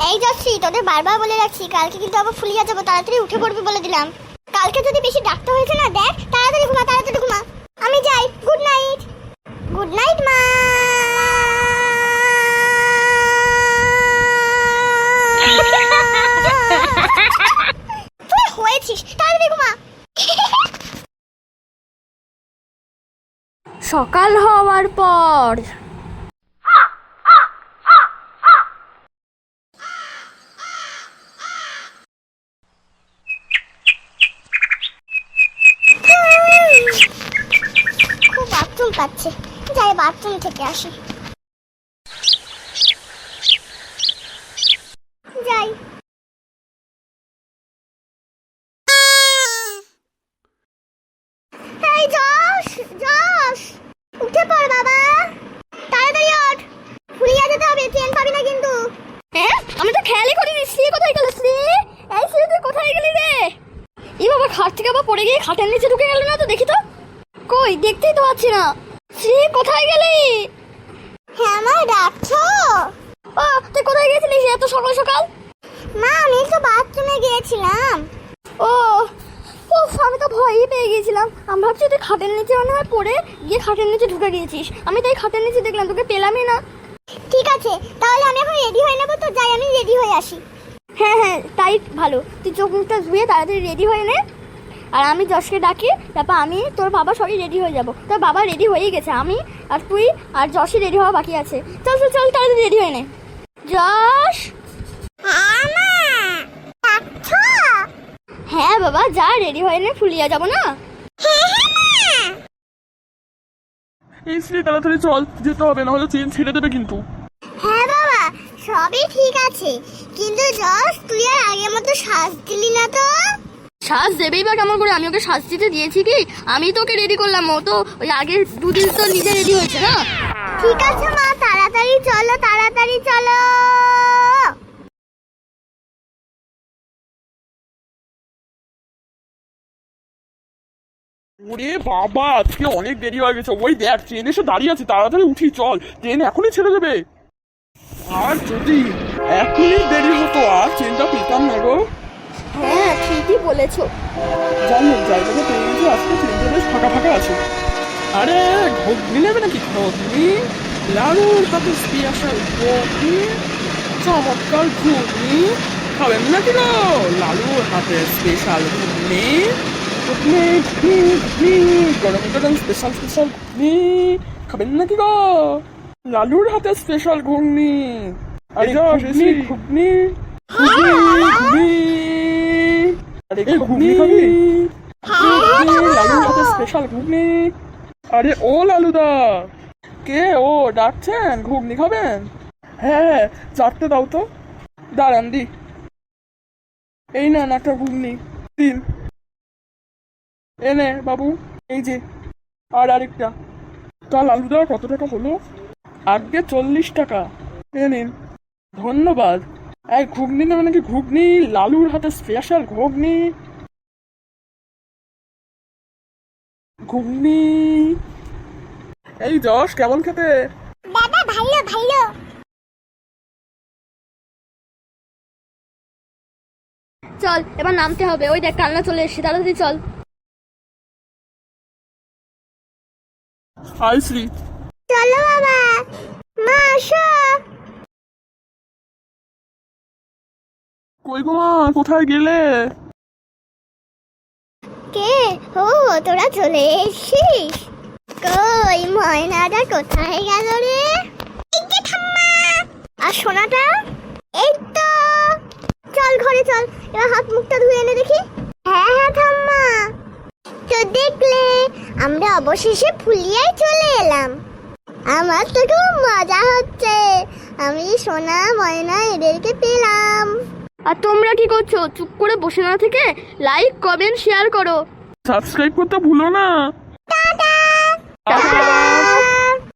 এই যাচ্ছি, তোদের বারবার বলে রাখছি, কালকে কিন্তু আবার ফুলিয়া যাবো, তাড়াতাড়ি উঠে পড়বি বলে দিলাম। কালকে যদি বেশি ডাক্তার হয়েছে না, দেখ তাড়াতাড়ি ঘুমা, তাড়াতাড়ি ঘুমা। আমি যাই, গুড নাইট। গুড নাইট মা। তুই হয়েছিস, তাড়াতাড়ি ঘুমা। সকাল হওয়ার পর খুব বাথরুম পাচ্ছে, যাই বাথরুম থেকে আসি। যাই। এই যশ, যশ, উঠে পড় বাবা, তাড়াতাড়ি ওঠ, ফুলিয়া যেতে হবে, ট্রেন পাবি না কিন্তু। হ্যাঁ, আমি তো খেয়ালই করিনি। শ্রী কোথায় গেল? শ্রী, এই শ্রী তুই কোথায় গেলি রে? এই বাবা, খাট থেকে আবার পড়ে গিয়ে খাটের নিচে ঢুকে গেল না তো? দেখি তো, কই দেখতেই তো পাচ্ছি না। শ্রী কোথায় গেলি? হ্যাঁ মা, ডাকছো? ও তুই কোথায় গেছিলিস এত সকাল সকাল? মা আমি তো বাথরুমে গিয়েছিলাম। ও ও, আমি তো ভয়ই পেয়ে গিয়েছিলাম। আমি ভাবছি তুই খাটের নিচে মনে হয় পড়ে গিয়ে খাটের নিচে ঢুকে গিয়েছিস। আমি তাই খাটের নিচে দেখলাম, তোকে পেলামই না। ঠিক আছে, তাহলে আমি এখন রেডি হয়ে নেবো, তো যাই আমি রেডি হয়ে আসি। হ্যাঁ হ্যাঁ, তাই ভালো। তুই চোখ মুখটা ধুয়ে তাড়াতাড়ি রেডি হয়ে নে, আর আমি যশকে ডাকি, তারপর আমি তোর বাবা সবই রেডি হয়ে যাব। তোর বাবা রেডি হয়েই গেছে, আমি আর তুই আর যশই রেডি হওয়া বাকি আছে। চল চল চল, তাড়াতাড়ি রেডি হয়ে নে। যশ। হ্যাঁ বাবা, যা রেডি হয়ে নে, ফুলিয়া যাব না? এই শ্রী তাড়াতাড়ি চল, যেতে হবে, না হলে চেন ছেড়ে দেবে কিন্তু। হ্যাঁ বাবা, সবই ঠিক আছে, কিন্তু যশ তুই আর আগের মতো সাজ দিলি না তো। সাজ দেবেই বা কেমন করে? আমি ওকে সাজ দিতে দিয়েছি কি? আমি তোকে রেডি করলাম, ও তো ওই আগের দুদিন তো নিজে রেডি হয়েছে না। ঠিক আছে মা, তাড়াতাড়ি চলো, তাড়াতাড়ি চলো। ওরে বাবা, আজকে অনেক দেরি হয়ে গেছে। ওই দেখ ট্রেন এসে দাঁড়িয়ে আছে, তাড়াতাড়ি উঠি চল, ট্রেন এখনই ছেড়ে দেবে। আর যদি এখনই দেরি হতো আর ট্রেনটা পেতাম না গো। হ্যাঁ ঠিকই বলেছো। যাই হোক, জায়গাটা পেয়ে গেছে, আজকে ট্রেনটা বেশ ফাঁকা ফাঁকা আছে। আরে ঘুগনি নেবে নাকি? ঘুগনি, লালুর হাতে স্পেশাল ঘুগনি, চমৎকার ঘুগনি খাবেন নাকি গো? লালুর হাতে স্পেশাল ঘুগনি, ঘুগনি ঘুগনি ঘুগনি, গরম গরম স্পেশাল স্পেশাল ঘুগনি খাবেন নাকি গো? লালুর হাতে স্পেশাল ঘুগনি। আরে ঘুগনি ঘুগনি ঘুগনি ঘুগনি, আরে ঘুগনি খাবি? লালুর হাতে স্পেশাল ঘুগনি। আরে ও লালুদা, কে ও ডাকছেন? ঘুগনি খাবেন? হ্যাঁ, চারটে দাও তো। দাঁড়ান দি, এই নেন একটা ঘুগনি দিন। এনে বাবু, এই যে আর আরেকটা। তা লালুদা কত টাকা হলো? আগে 40 টাকা। এ নিন, ধন্যবাদ। এই ঘুগনি নেবে নাকি? ঘুগনি, লালুর হাতে স্পেশাল ঘুগনি, ঘুগনি। এই যশ, কেমন খেতে? দাদা ভালো ভালো। চল এবার নামতে হবে, ওই দেখ কান্না চলে এসেছে, তাড়াতাড়ি চল। হাই শ্রী। চলো বাবা, মা আসো। কই গো মা, কোথায় গেলে? কে? ও তোরা চলে এসেছিস? কই ময়নাটা কোথায় গেল রে? এই যে ঠাম্মা। আর সোনাটা? এই তো। চল ঘরে চল, এবার হাত মুখটা ধুয়ে এনে দেখি। হ্যাঁ হ্যাঁ ঠাম্মা। তো দেখলে, আমরা অবশেষে ফুলিয়ায় চলে এলাম। আমার তো খুব মজা হচ্ছে, আমি সোনা ময়না এদেরকে পেলাম। আর তোমরা কি করছো? চুপ করে বসে না থেকে লাইক কমেন্ট শেয়ার করো। সাবস্ক্রাইব করতে ভুলো না। টাটা। টাটা।